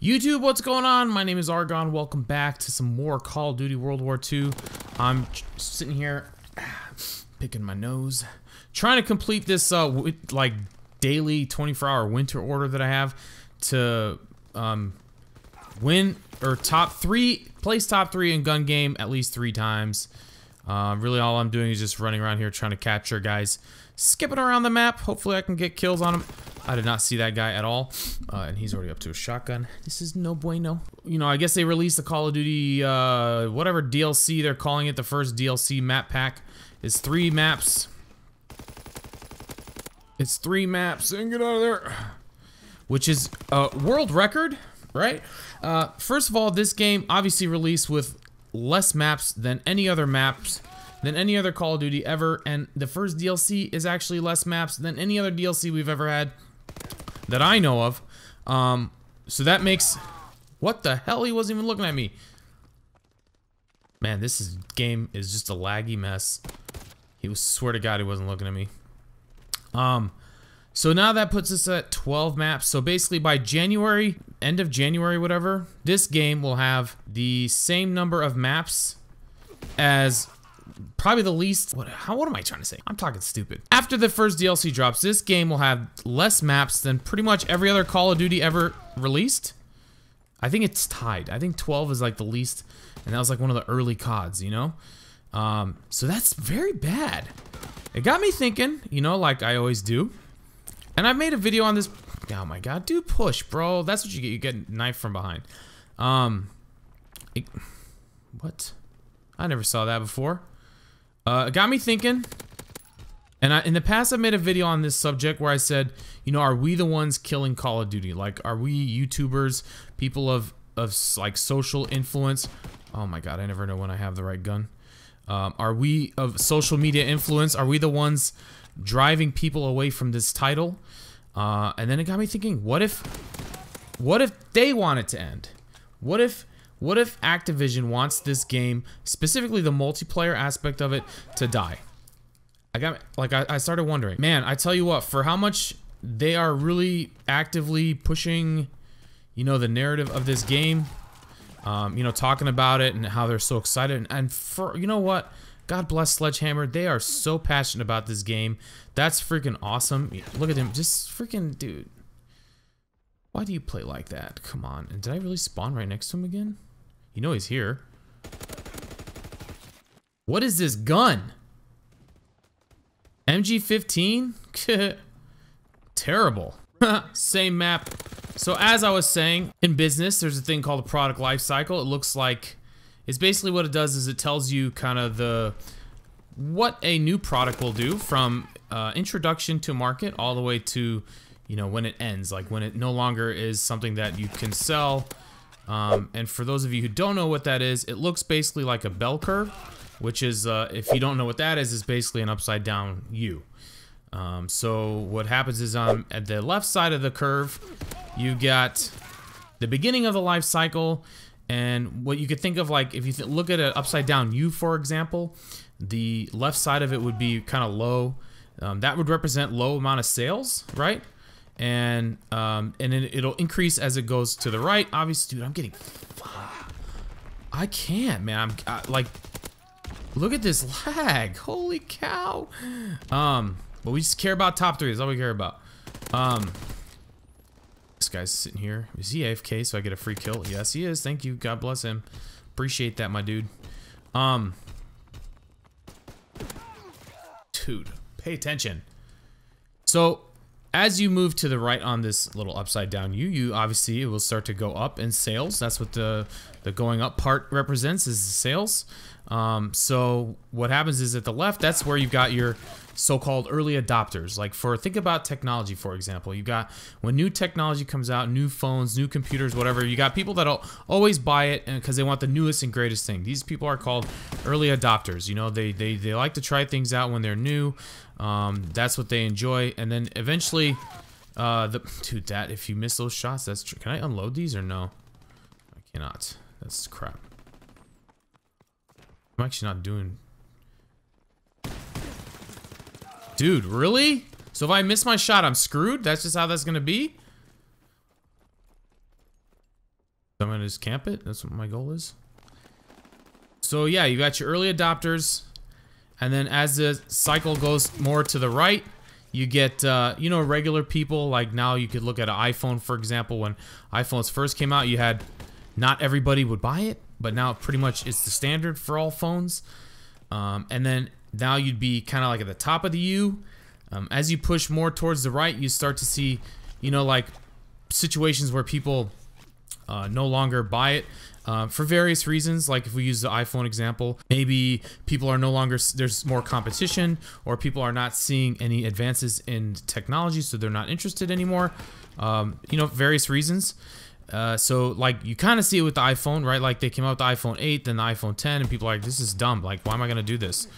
YouTube, what's going on? My name is Argon. Welcome back to some more Call of Duty World War II. I'm sitting here, picking my nose, trying to complete this like daily 24-hour winter order that I have to win or place top 3 in gun game at least 3 times. Really, all I'm doing is just running around here trying to capture guys, skipping around the map. Hopefully, I can get kills on them. I did not see that guy at all, and he's already up to a shotgun. This is no bueno. You know, I guess they released the Call of Duty, whatever DLC they're calling it. The first DLC map pack is 3 maps. It's 3 maps, and get out of there. Which is a world record, right? First of all, this game obviously released with less maps than any other Call of Duty ever, and the first DLC is actually less maps than any other DLC we've ever had that I know of. So that makes... What the hell? He wasn't even looking at me. Man, this game is just a laggy mess. Swear to God, he wasn't looking at me. So now that puts us at 12 maps. So basically by January, end of January, whatever, this game will have the same number of maps as probably the least, what am I trying to say? I'm talking stupid. After the first DLC drops, this game will have less maps than pretty much every other Call of Duty ever released. I think it's tied. I think 12 is like the least, and that was like one of the early CODs, you know? So that's very bad. It got me thinking, you know, like I always do. And I've made a video on this. Oh my God, dude, push, bro. That's what you get. You get knifed from behind. What? I never saw that before. It got me thinking. And in the past, I made a video on this subject where I said, you know, are we the ones killing Call of Duty? Like, are we YouTubers, people of like social influence? Oh my God, I never know when I have the right gun. Are we of social media influence? Are we the ones driving people away from this title? And then it got me thinking, what if they want it to end? What if Activision wants this game, specifically the multiplayer aspect of it, to die? I started wondering, man, I tell you what, for how much they are really actively pushing, you know, the narrative of this game, you know, talking about it and how they're so excited, and for, you know what, God bless Sledgehammer, they are so passionate about this game. That's freaking awesome. Look at him, just freaking, dude. Why do you play like that? Come on. And did I really spawn right next to him again? You know he's here. What is this gun? MG15? Terrible. Same map. So as I was saying, in business, there's a thing called a product life cycle. It looks like, it's basically what it does is it tells you kind of what a new product will do from introduction to market all the way to, you know, when it ends, like when it no longer is something that you can sell. And for those of you who don't know what that is, it looks basically like a bell curve, which is, if you don't know what that is basically an upside down U. So what happens is at the left side of the curve, you got the beginning of the life cycle, and what you could think of, like if you look at an upside down U, for example, the left side of it would be kind of low. That would represent low amount of sales, right? And then it'll increase as it goes to the right. Obviously, dude, I'm getting... I can't, man. Like, look at this lag. Holy cow. But we just care about top 3. That's all we care about. This guy's sitting here. Is he AFK so I get a free kill? Yes, he is. Thank you. God bless him. Appreciate that, my dude. Dude, pay attention. So, as you move to the right on this little upside down U, obviously it will start to go up in sales. That's what the going up part represents, is the sales. So what happens is at the left, that's where you've got your so-called early adopters. Like think about technology, for example. You got, when new technology comes out, new phones, new computers, whatever, you got people that'll always buy it because they want the newest and greatest thing. These people are called early adopters. You know, they like to try things out when they're new. That's what they enjoy. And then eventually, dude, if you miss those shots, that's true. Can I unload these or no? I cannot. That's crap. I'm actually not doing... Dude, really? So if I miss my shot, I'm screwed? That's just how that's gonna be? I'm gonna just camp it. That's what my goal is. So yeah, you got your early adopters, and then as the cycle goes more to the right, you get you know, regular people. Like now you could look at an iPhone, for example. When iPhones first came out, you had not everybody would buy it, but now pretty much it's the standard for all phones. And then now you'd be kind of like at the top of the U. As you push more towards the right, you start to see, you know, like situations where people no longer buy it for various reasons. Like if we use the iPhone example, maybe people are no longer, there's more competition, or people are not seeing any advances in technology, so they're not interested anymore. You know, various reasons. So like you kind of see it with the iPhone, right? Like they came out with the iPhone 8, then the iPhone 10, and people are like, this is dumb. Like, why am I gonna do this?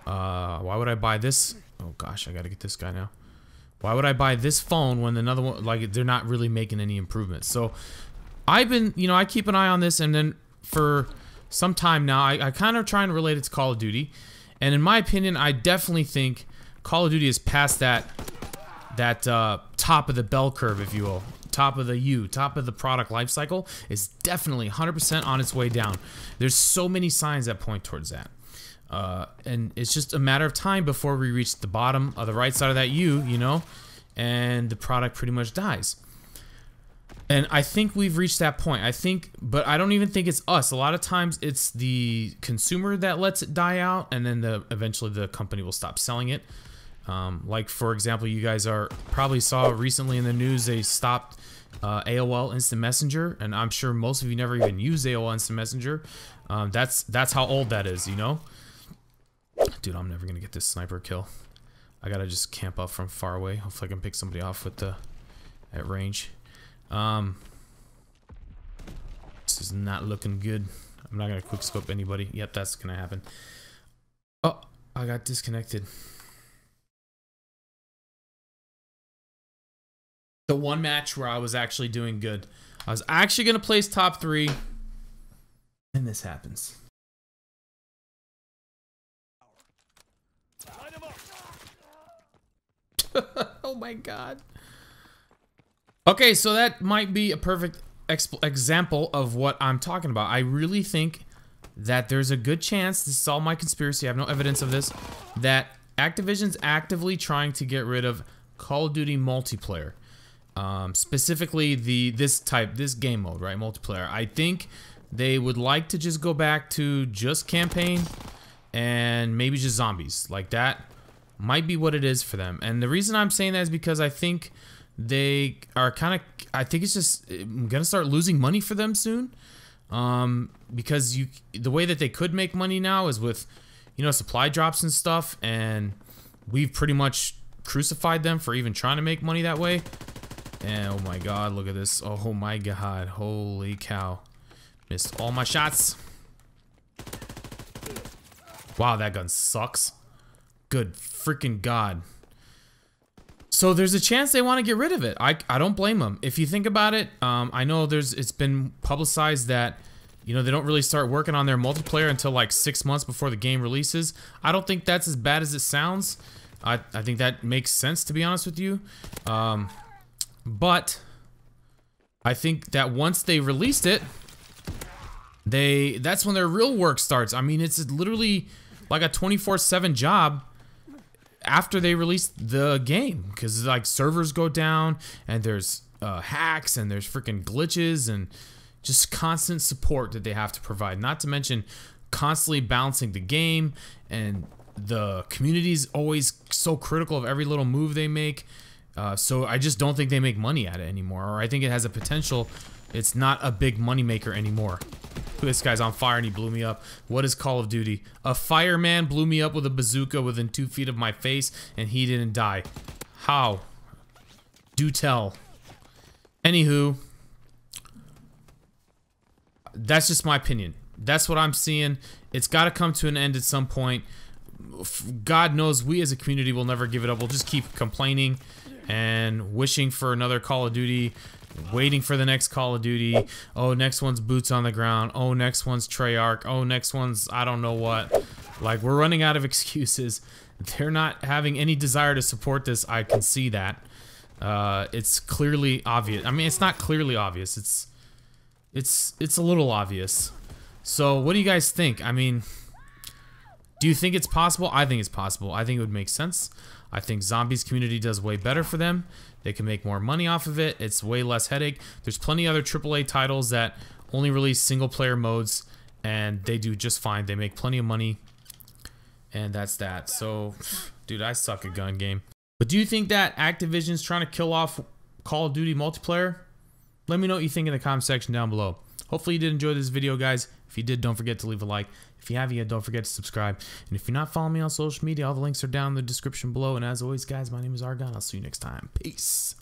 Why would I buy this? Oh gosh, I gotta get this guy now. Why would I buy this phone when another one, like they're not really making any improvements? So I've been, you know, I keep an eye on this, and then for some time now, I kind of try and relate it to Call of Duty. And in my opinion, I definitely think Call of Duty is past that top of the bell curve, if you will. Top of the U, top of the product life cycle is definitely 100% on its way down. There's so many signs that point towards that. And it's just a matter of time before we reach the bottom of the right side of that U, you know, and the product pretty much dies. And I think we've reached that point. I think, but I don't even think it's us. A lot of times it's the consumer that lets it die out, and then eventually the company will stop selling it. Like for example, you guys probably saw recently in the news they stopped AOL Instant Messenger, and I'm sure most of you never even use AOL Instant Messenger. That's how old that is, you know. Dude, I'm never gonna get this sniper kill. I gotta just camp up from far away. Hopefully I can pick somebody off with at range. This is not looking good. I'm not gonna quick scope anybody. Yep, that's gonna happen. Oh, I got disconnected. The one match where I was actually doing good. I was actually gonna place top 3, and this happens. Oh my god. Okay, so that might be a perfect example of what I'm talking about. I really think that there's a good chance, this is all my conspiracy, I have no evidence of this, that Activision's actively trying to get rid of Call of Duty multiplayer. Specifically this game mode, right? Multiplayer. I think they would like to just go back to just campaign and maybe just zombies. Like that might be what it is for them. And the reason I'm saying that is because I think they are I think it's just gonna start losing money for them soon. Because the way that they could make money now is with, you know, supply drops and stuff, and we've pretty much crucified them for even trying to make money that way. And oh my god, look at this. Oh my god, holy cow. Missed all my shots. Wow, that gun sucks. Good freaking god. So there's a chance they want to get rid of it. I don't blame them. If you think about it, I know it's been publicized that, you know, they don't really start working on their multiplayer until like 6 months before the game releases. I don't think that's as bad as it sounds. I think that makes sense, to be honest with you. But I think that once they released it, that's when their real work starts. I mean, it's literally like a 24/7 job after they release the game, because like servers go down, and there's hacks, and there's freaking glitches, and just constant support that they have to provide. Not to mention constantly balancing the game, and the community's always so critical of every little move they make. So I just don't think they make money at it anymore, or I think it has a potential. It's not a big money maker anymore. This guy's on fire and he blew me up. What is Call of Duty? A fireman blew me up with a bazooka within 2 feet of my face, and he didn't die. How? Do tell. Anywho, that's just my opinion. That's what I'm seeing. It's got to come to an end at some point. God knows we as a community will never give it up. We'll just keep complaining and wishing for another Call of Duty, waiting for the next Call of Duty. Oh, next one's boots on the ground. Oh, next one's Treyarch. Oh, next one's I don't know what. Like, we're running out of excuses. They're not having any desire to support this. I can see that. It's clearly obvious. I mean, it's not clearly obvious. It's a little obvious. So what do you guys think? I mean, do you think it's possible? I think it's possible. I think it would make sense. I think Zombies community does way better for them. They can make more money off of it. It's way less headache. There's plenty of other AAA titles that only release single player modes, and they do just fine. They make plenty of money, and that's that. So, dude, I suck at gun game. But do you think that Activision's trying to kill off Call of Duty multiplayer? Let me know what you think in the comment section down below. Hopefully you did enjoy this video, guys. If you did, don't forget to leave a like. If you haven't yet, don't forget to subscribe. And if you're not following me on social media, all the links are down in the description below. And as always, guys, my name is Argon. I'll see you next time. Peace.